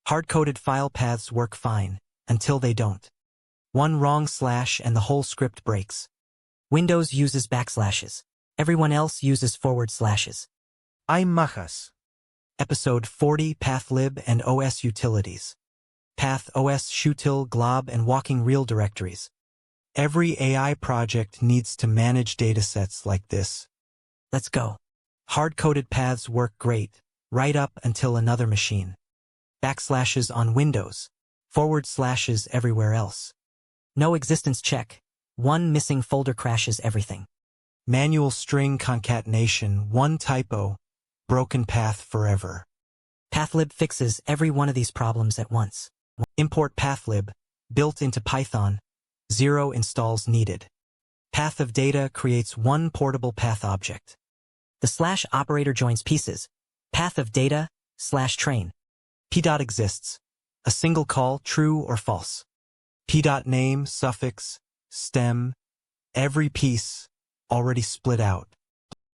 Hard-coded file paths work fine, until they don't. One wrong slash and the whole script breaks. Windows uses backslashes. Everyone else uses forward slashes. Hay majas. Episode 40 Pathlib and OS Utilities. Path, OS, shutil, glob, and walking real directories. Every AI project needs to manage datasets like this. Let's go. Hard-coded paths work great, right up until another machine. Backslashes on Windows. Forward slashes everywhere else. No existence check. One missing folder crashes everything. Manual string concatenation, one typo, broken path forever. Pathlib fixes every one of these problems at once. Import pathlib, built into Python, 0 installs needed. Path of data creates one portable path object. The slash operator joins pieces. Path of data, /train. P.exists. A single call, true or false. P.name, suffix, stem, every piece, already split out.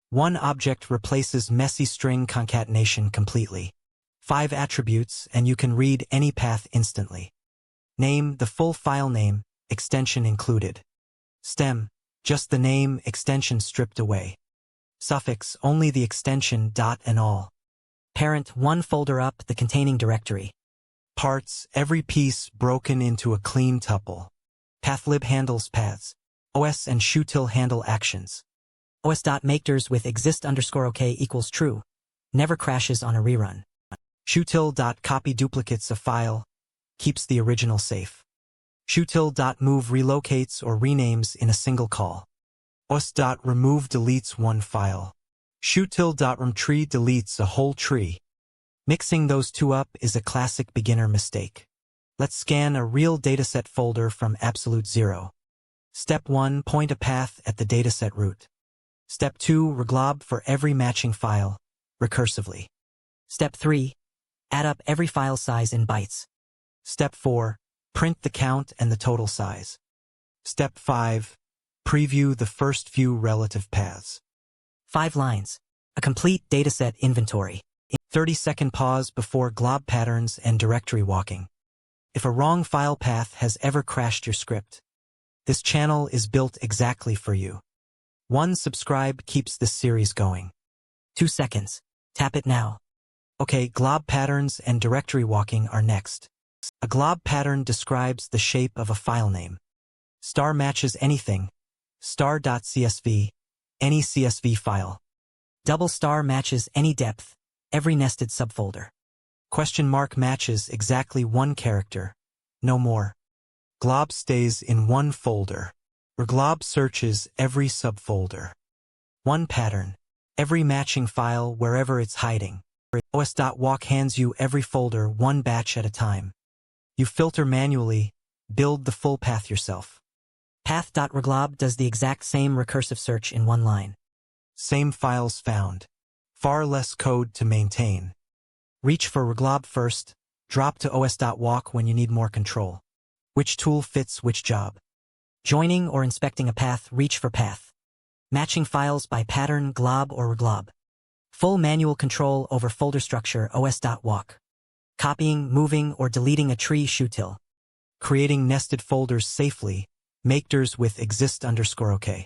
One object replaces messy string concatenation completely. 5 attributes and you can read any path instantly. Name, the full file name, extension included. Stem, just the name, extension stripped away. Suffix, only the extension, dot and all. Parent, one folder up, the containing directory. Parts, every piece broken into a clean tuple. Pathlib handles paths. OS and shutil handle actions. os.makedirs with exist_ok equals true. Never crashes on a rerun. Shutil.copy duplicates a file. Keeps the original safe. Shutil.move relocates or renames in a single call. os.remove deletes one file. Shutil.remtree deletes a whole tree. Mixing those two up is a classic beginner mistake. Let's scan a real dataset folder from absolute zero. Step 1, point a path at the dataset root. Step 2, rglob for every matching file, recursively. Step 3, add up every file size in bytes. Step 4, print the count and the total size. Step 5, preview the first few relative paths. 5 lines. A complete dataset inventory. 30-second pause before glob patterns and directory walking. If a wrong file path has ever crashed your script, this channel is built exactly for you. 1 subscribe keeps this series going. 2 seconds. Tap it now. Okay, glob patterns and directory walking are next. A glob pattern describes the shape of a file name. Star matches anything. Star.csv, any CSV file. Double star matches any depth, every nested subfolder. Question mark matches exactly one character, no more. Glob stays in one folder. Rglob searches every subfolder. 1 pattern, every matching file wherever it's hiding. os.walk hands you every folder one batch at a time. You filter manually, build the full path yourself. Path.rglob does the exact same recursive search in 1 line. Same files found. Far less code to maintain. Reach for rglob first, drop to os.walk when you need more control. Which tool fits which job? Joining or inspecting a path, reach for path. Matching files by pattern, glob or rglob. Full manual control over folder structure, os.walk. Copying, moving, or deleting a tree, shutil. Creating nested folders safely, makedirs with exist_ok.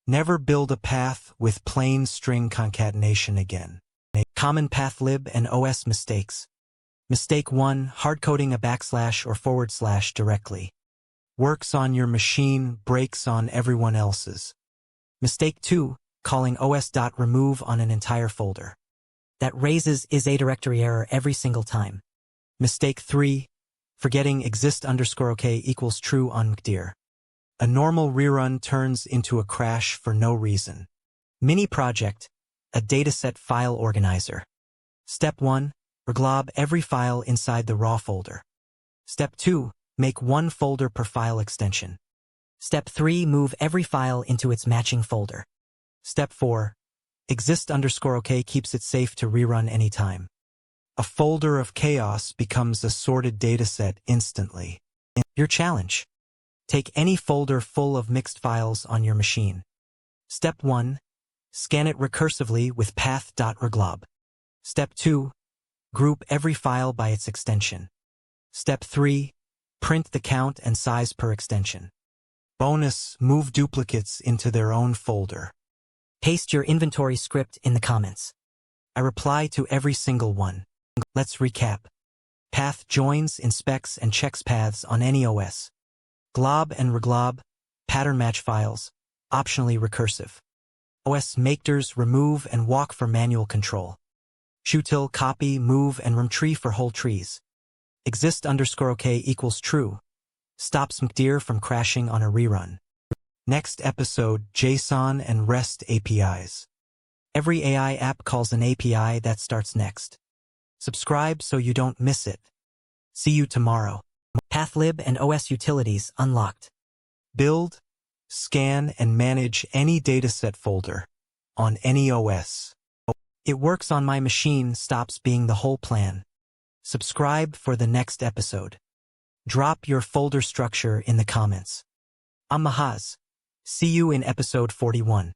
Never build a path with plain string concatenation again. Common pathlib and OS mistakes. Mistake 1, hardcoding a backslash or forward slash directly. Works on your machine, breaks on everyone else's. Mistake 2, calling os.remove on an entire folder. That raises is a directory error every single time. Mistake 3, forgetting exist_ok equals true on makedirs. A normal rerun turns into a crash for no reason. Mini project, a dataset file organizer. Step 1, rglob every file inside the raw folder. Step 2, make 1 folder per file extension. Step 3, move every file into its matching folder. Step 4, exist_ok keeps it safe to rerun anytime. A folder of chaos becomes a sorted dataset instantly. Your challenge. Take any folder full of mixed files on your machine. Step 1, scan it recursively with Path.rglob. Step 2, Group every file by its extension. Step 3. Print the count and size per extension. Bonus, move duplicates into their own folder. Paste your inventory script in the comments. I reply to every single one. Let's recap. Path joins, inspects, and checks paths on any OS. Glob and reglob, pattern match files, optionally recursive. Os makedirs remove and walk for manual control. Shutil copy, move, and remtree for whole trees. Exist_OK equals true. Stops makedirs from crashing on a rerun. Next episode, JSON and REST APIs. Every AI app calls an API that starts next. Subscribe so you don't miss it. See you tomorrow. Pathlib and OS utilities unlocked. Build, scan, and manage any dataset folder on any OS. It works on my machine, stops being the whole plan. Subscribe for the next episode. Drop your folder structure in the comments. I'm Mahaz. See you in episode 41.